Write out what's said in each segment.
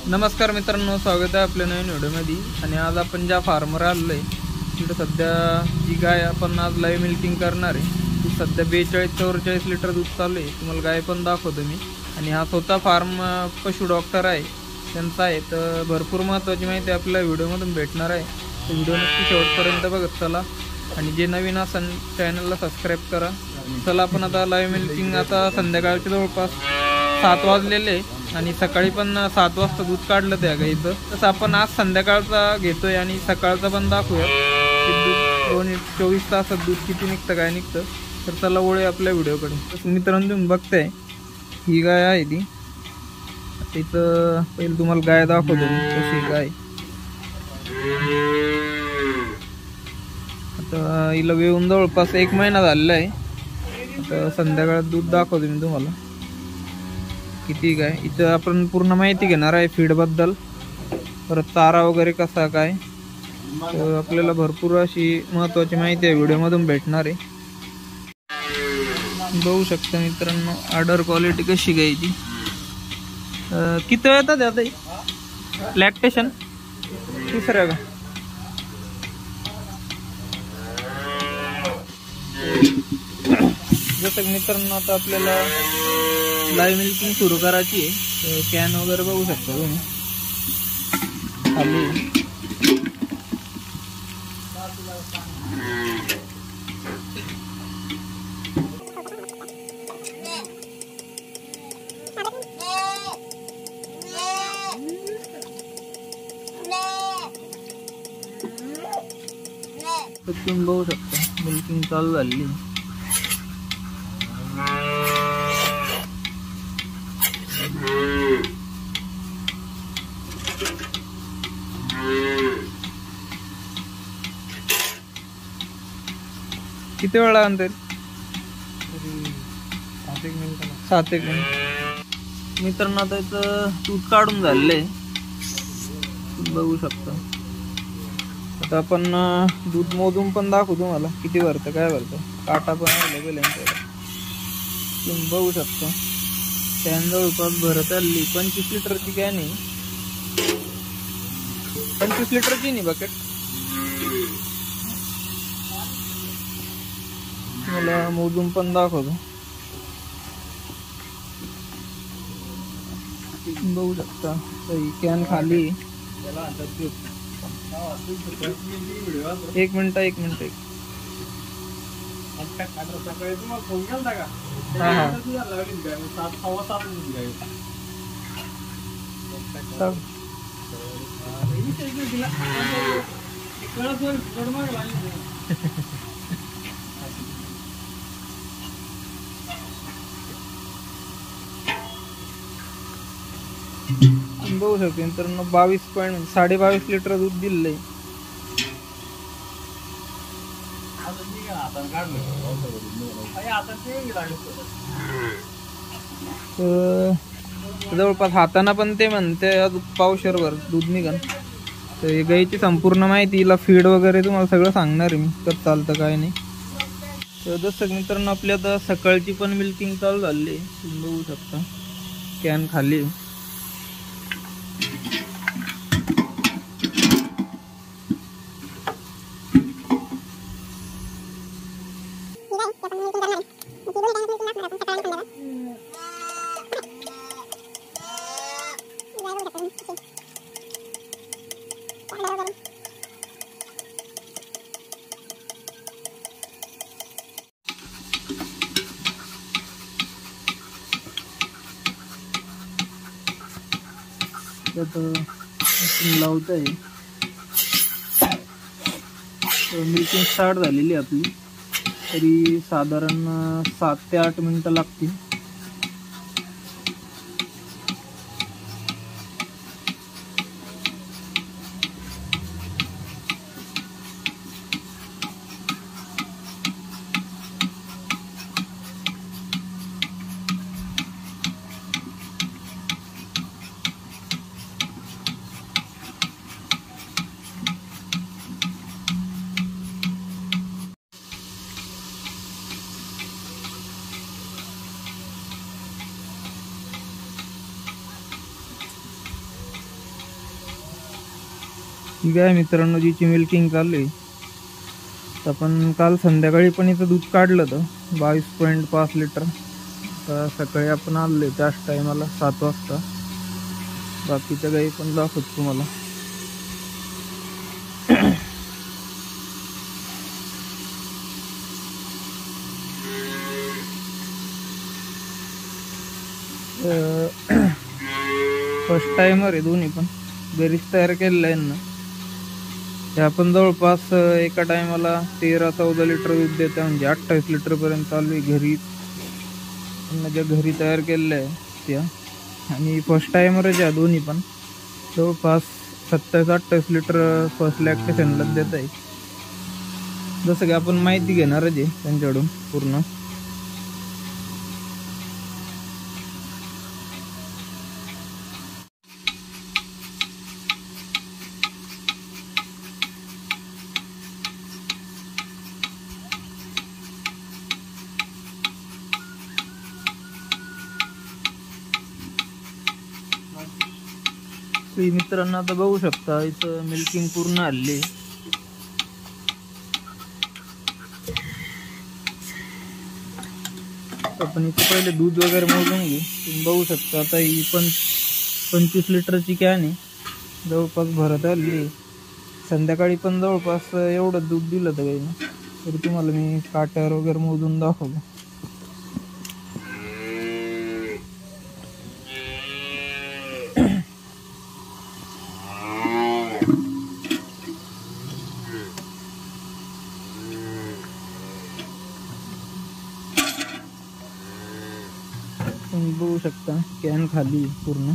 नमस्कार मित्रांनो, स्वागत आहे आपल्या नवीन व्हिडिओमध्ये। आणि आज आपण ज्या फार्मर आलो आहे तिथे सध्या जी गाय आपण आज लाईव्ह मिल्किंग करणार आहे ती सध्या 42-44 लिटर दूध चालू आहे। तुम्हाला गाय पण दाखवतो मी। आणि हा स्वतः फार्म पशु डॉक्टर आहे त्यांचा आहे, तर भरपूर महत्त्वाची माहिती आपल्या व्हिडिओमधून भेटणार आहे। तर व्हिडिओ नक्की शेवटपर्यंत बघत चला आणि जे नवीन असेल चॅनलला सबस्क्राईब करा। चला आपण आता लाईव्ह मिल्किंग आता संध्याकाळच्या जवळपास 7 वाजलेले आणि सकाळी पण 7 वाजता दूध काढलं त्या गाईचं। तसं आपण आज संध्याकाळचा घेतोय आणि सकाळचा पण दाखवूया की दूध 24 तासात दूध किती निघतं काय निघतं। तर चला वळूया आपल्या व्हिडिओकडे। तर मित्रांनो तुम्ही बघताय ही गाय आहे ती। तिथं पहिले तुम्हाला गाय दाखवतो कशी गाय। आता हिला वेळून जवळपास 1 महिना झालेला आहे। आता संध्याकाळात दूध दाखवतो मी तुम्हाला किती गाय। इथं आपण पूर्ण माहिती घेणार आहे फीड बद्दल, परत चारा वगैरे कसा काय, तर आपल्याला भरपूर अशी महत्त्वाची माहिती आहे व्हिडिओमधून भेटणार आहे। बघू शकता मित्रांनो ऑर्डर क्वालिटी कशी गायची। किती येतात आता लॅक्टेशन तिसऱ्या का? जसं मित्रांनो आता आपल्याला लाईव्ह मिल्किंग सुरू करायची आहे, कॅन वगैरे बघू शकता तुम्ही खाली। तुम्ही बघू शकता मिल्किंग चालू झाली। किती वेळ लागेल? 7 मिनिट। मित्रांनो आता इथं दूध काढून झालेलं आहे, बघू शकता। आता आपण दूध मोजून पण दाखवू तुम्हाला किती भरतं काय भरतं। काटा पण अवेलेबल आहे तुम्ही बघू शकता। कॅन जवळपास भरत आली 25 लिटरची कॅन आहे। 25 लिटरची नाही बकेट। मला मोजून पण दाखवतो, बघू शकता। ही कॅन खाली। 1 मिनिट बघू शकतो मित्रांनो 22.22 लिटर दूध दिलंय। जवळपास हाताना पण ते म्हणते पावशेरभर दूध निघन। तर गाईची संपूर्ण माहिती हिला फीड वगैरे तुम्हाला सगळं सांगणार आहे मी कसं चालतं काय नाही। तर जसं मित्रांनो आपली आता सकाळची पण मिल्किंग चालू झाली, तुम्ही बघू शकता कॅन खाली। लावत आहे मिल्किंग स्टार्ट झालेली आपली। तरी साधारण 7 ते 8 मिनिटं लागतील। ही गाय मित्रांनो जिची मिल्किंग चालू आहे. आपण काल संध्याकाळी पण इथं दूध काढलं होतं 22.5 लिटर. तर सकाळी आपण आलो त्याच टायमाला 7 वाजता. बाकीच्या गाई पण दाखवतो तुम्हाला. फर्स्ट टाइमर आहे दोन्ही पण. बेरीज तयार केलेलं आहे ना. ते आपण जवळपास एका टायमाला 13-14 लिटर दूध देते, म्हणजे 28 लिटर पर्यंत चालू आहे घरी. ज्या घरी तयार केलेल्या आहे त्या. आणि फर्स्ट टायमरच आहे दोन्ही पण. जवळपास 27-28 लिटर फर्स्ट लॅक्टेशनलाच देत आहे. जसं की आपण माहिती घेणारच आहे त्यांच्याकडून पूर्ण. मित्रांनो आता बघू शकता इथं मिल्किंग पूर्ण आली. आपण इथं पहिले दूध वगैरे मोजून घेऊ. तुम्ही बघू शकता आता ही पण 25 लिटरची कॅन आहे, जवळपास भरत आली. संध्याकाळी पण जवळपास एवढं दूध दिलं तर काही ना. तरी तुम्हाला मी काट्यावर वगैरे मोजून दाखवलं. तुम्ही बघू शकता कॅन खाली पूर्ण.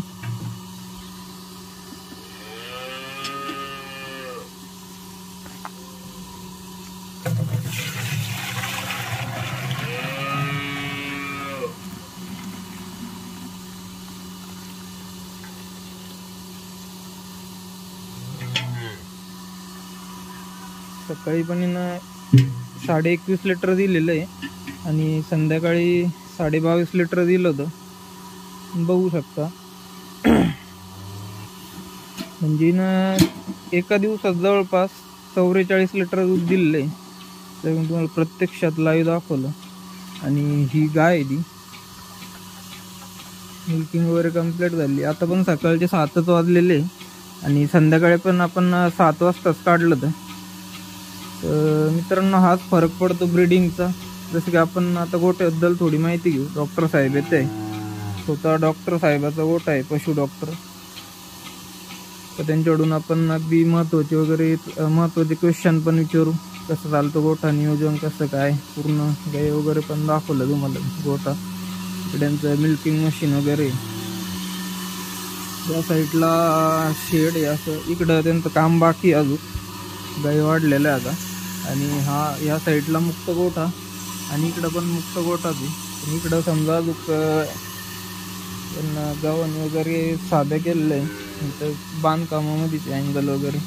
सकाळी पण 21.5 लिटर दिलेलं आहे आणि संध्याकाळी 22.5 लिटर दिलं होतं. बघू शकता म्हणजे एका दिवसात जवळपास 44 लिटर दूध दिलेलं आहे. तर मी तुम्हाला प्रत्यक्षात लाईव्ह दाखवलं. आणि ही गाय ती मिल्किंग वगैरे कंप्लीट झाली. आता पण सकाळचे 7च वाजलेले आणि संध्याकाळी पण आपण 7 वाजताच काढलं होतं. तर मित्रांनो हाच फरक पडतो ब्रीडिंगचा. जसं की आपण आता गोट्याबद्दल थोडी माहिती घेऊ. डॉक्टर साहेब येत आहे, स्वतः डॉक्टर साहेबाचा गोठा आहे, पशु डॉक्टर. तर त्यांच्याकडून आपण अगदी महत्त्वाचे क्वेश्चन पण विचारू. कसं चालतं गोठा, नियोजन कसं काय, पूर्ण गाय वगैरे पण दाखवलं तुम्हाला गोठा. त्यांचं मिल्किंग मशीन वगैरे. या साईडला शेड आहे असं. इकडं त्यांचं काम बाकी अजून, गाय वाढलेलं आहे आता. आणि या साईडला मुक्त गोठा आणि इकडं पण मुक्त गोठाच आहे. पण इकडं समजा त्यांना गव्हाण वगैरे साधं केलेलं आहे. बांधकामामध्येच अँगल वगैरे